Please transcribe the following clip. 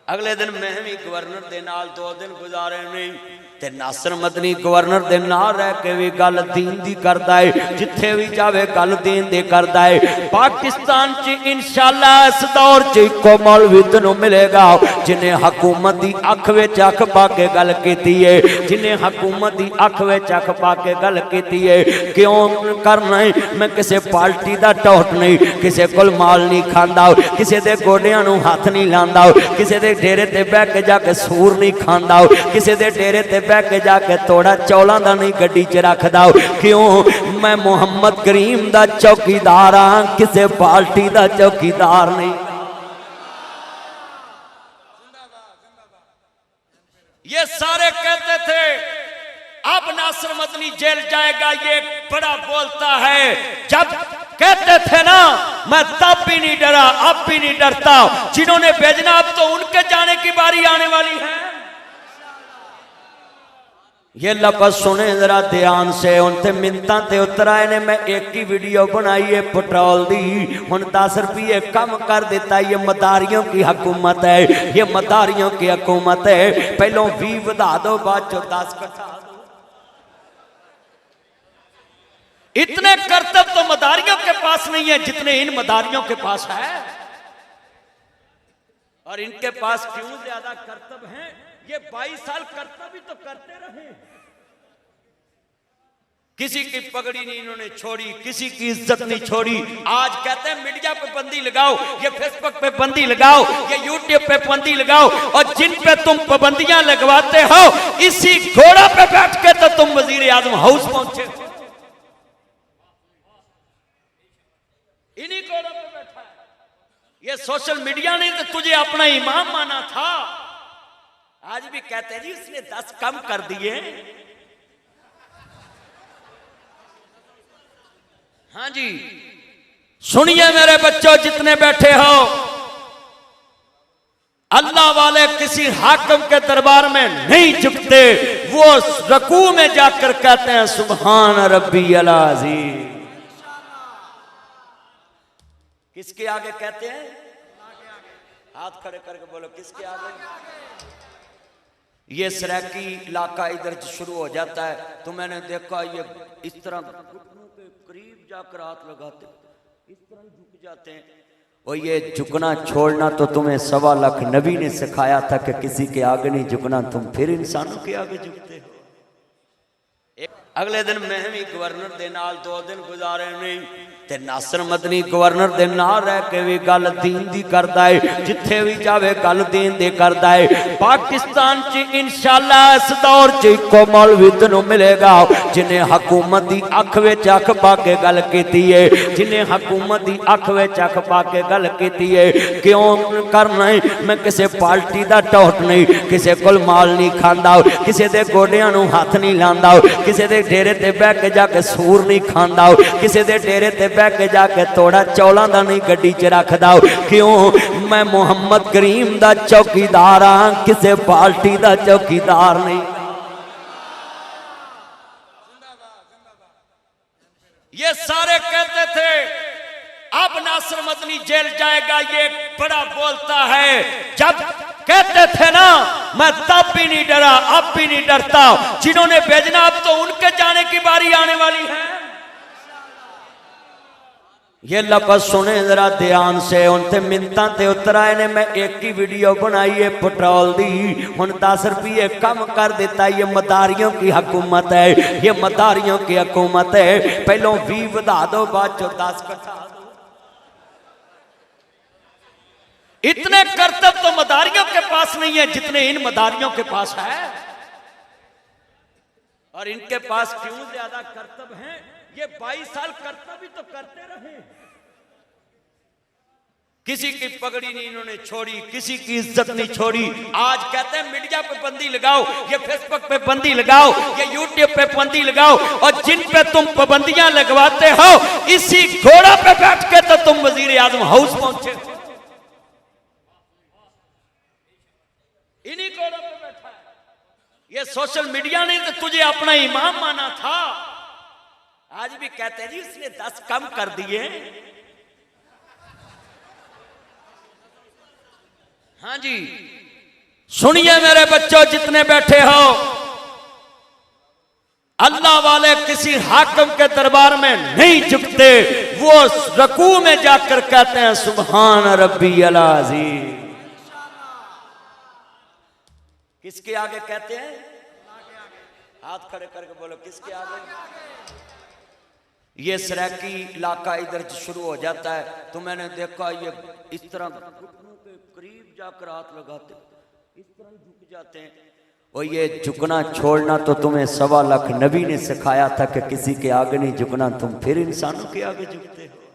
अगले दिन मैं भी गवर्नर दे नाल 2 दिन गुजारे नहीं ते नासिर मदनी गवर्नर दे नाल रह के भी गल दीन दी करदा है, जिथे भी जावे गल दीन दी करदा है। पाकिस्तान च इंशाअल्लाह इस दौर च इको मौलवी तैनूं मिलेगा जिन्हें हुकूमत दी अख विच अख पा के गल कीती है, जिन्हें हुकूमत दी अख विच अख पा के गल कीती है। क्यों करना है? मैं किसी पार्टी दा टोट नहीं, किसी कोल माल नहीं खांदा, किसी दे गोडियां नूं हथ नहीं लांदा, किसी दे डेरे ते बह के जाके सूर नहीं खांदा, किसी दे डेरे ते बह के जाके तोड़ा चौलां दा नहीं गड्डी च रखदा। क्यों? मैं मुहम्मद करीम दा चौकीदार हां, किसी पार्टी दा चौकीदार नहीं। ये सारे कहते थे अब नासिर मदनी जेल जाएगा, ये बड़ा बोलता है। जब कहते थे ना मैं तब भी नहीं डरा, अब भी नहीं डरता। जिन्होंने भेजना अब तो उनके जाने की बारी आने वाली है। ये लफ्ज़ सुने जरा ध्यान से, उनसे मिन्नतां ते उतर आए ने। मैं एक ही वीडियो बनाई है पेट्रोल दी, हुण 10 रुपये कम कर देता। ये मदारियों की हुकूमत है, ये मदारियों की हुकूमत है। पहलों 20 बढ़ा दो, बाद चो 10 घटा दो। इतने करतब तो मदारियों के पास नहीं है जितने इन मदारियों के पास है। और इनके पास क्यों ज्यादा करतब हैं? ये 22 साल करतब ही तो करते रहे। किसी की पगड़ी नहीं इन्होंने छोड़ी, किसी की इज्जत नहीं छोड़ी। आज कहते हैं मीडिया पे बंदी लगाओ, ये फेसबुक पे बंदी लगाओ, ये यूट्यूब पे बंदी लगाओ, और जिन पे तुम पाबंदियां लगवाते हो इसी घोड़ा पे बैठ के तो तुम वजीर आजम हाउस पहुंचे। इन्हीं घोड़ों पे बैठा है। ये सोशल मीडिया नहीं तो तुझे अपना इमाम माना था। आज भी कहते हैं जी उसने 10 कम कर दिए। हाँ जी, सुनिए मेरे बच्चों जितने बैठे हो, अल्लाह वाले किसी हाकिम के दरबार में नहीं झुकते। वो रकू में जाकर कहते हैं सुभान रब्बी अल अज़ीम। किसके आगे कहते हैं? हाथ खड़े करके बोलो किसके आगे? ये सराकी इलाका इधर शुरू हो जाता है तो मैंने देखा ये इस तरह घुटनों के करीब जाकर हाथ लगाते, इस तरह झुक जाते हैं। और ये झुकना छोड़ना तो तुम्हें 1.25 लाख नबी ने सिखाया था कि किसी के आगे नहीं झुकना, तुम फिर इंसानों के आगे झुकते हो। अगले दिन मैं भी गवर्नर दे नाल 2 दिन गुजारे नहीं ते नासिर मदनी गवर्नर दे नाल रह के भी गल दीन दी करदा है, जिथे भी जावे गल दीन दी करदा है। पाकिस्तान च इंशाअल्लाह इस दौर च इको मौलवी तैनूं मिलेगा जिन्हें हुकूमत दी अख विच अख पा के गल कीती है, जिन्हें हुकूमत दी अख विच अख पा के गल कीती है। क्यों करना है? मैं किसी पार्टी दा टोट नहीं, किसी कोल माल नहीं खांदा, किसी दे गोडियां नूं हथ नहीं लांदा, किसी दे डेरे ते बह के जाके सूर नहीं खांदा, किसी दे डेरे ते बह के जाके तोड़ा चौलां दा नहीं गड्डी च रखदा। क्यों? मैं मुहम्मद करीम दा चौकीदार हां, किसी पार्टी दा चौकीदार नहीं। ये सारे कहते थे अब नासिर मदनी जेल जाएगा, ये बड़ा बोलता है। जब कहते थे ना मैं तब भी नहीं डरा, अब भी नहीं डरता। जिन्होंने भेजना अब तो उनके जाने की बारी आने वाली है। ये लफ्ज़ सुने जरा ध्यान से, उनसे मिन्नतां ते उतर आए ने। मैं एक ही वीडियो बनाई है पेट्रोल दी, हुण 10 रुपये कम कर देता। ये मदारियों की हुकूमत है, ये मदारियों की हुकूमत है। पहलों 20 बढ़ा दो, बाद चो 10 घटा दो। इतने करतब तो मदारियों के पास नहीं है जितने इन मदारियों के पास है। और इनके पास क्यों ज्यादा करतब हैं? ये 22 साल करतब ही तो करते रहे। किसी की पगड़ी नहीं इन्होंने छोड़ी, किसी की इज्जत नहीं छोड़ी। आज कहते हैं मीडिया पे बंदी लगाओ, ये फेसबुक पे बंदी लगाओ, ये यूट्यूब पे बंदी लगाओ, और जिन पे तुम पाबंदियां लगवाते हो इसी घोड़ा पे बैठ के तो तुम वजीर आजम हाउस पहुंचे। इन्हीं घोड़ों पे बैठा है। ये सोशल मीडिया नहीं तो तुझे अपना इमाम माना था। आज भी कहते हैं जी उसने 10 कम कर दिए। हाँ जी, सुनिए मेरे बच्चों जितने बैठे हो, अल्लाह वाले किसी हाकिम के दरबार में नहीं झुकते, वो रकू में जाकर कहते हैं सुभान रब्बी अल अज़ीम। किसके आगे कहते हैं? हाथ खड़े करके बोलो किसके आगे? ये सराकी इलाका इधर शुरू हो जाता है तो मैंने देखा ये इस तरह घुटनों के करीब जाकर हाथ लगाते, इस तरह झुक जाते हैं। और ये झुकना छोड़ना तो तुम्हें 1.25 लाख नबी ने सिखाया था कि किसी के आगे नहीं झुकना, तुम फिर इंसानों के आगे झुकते हो।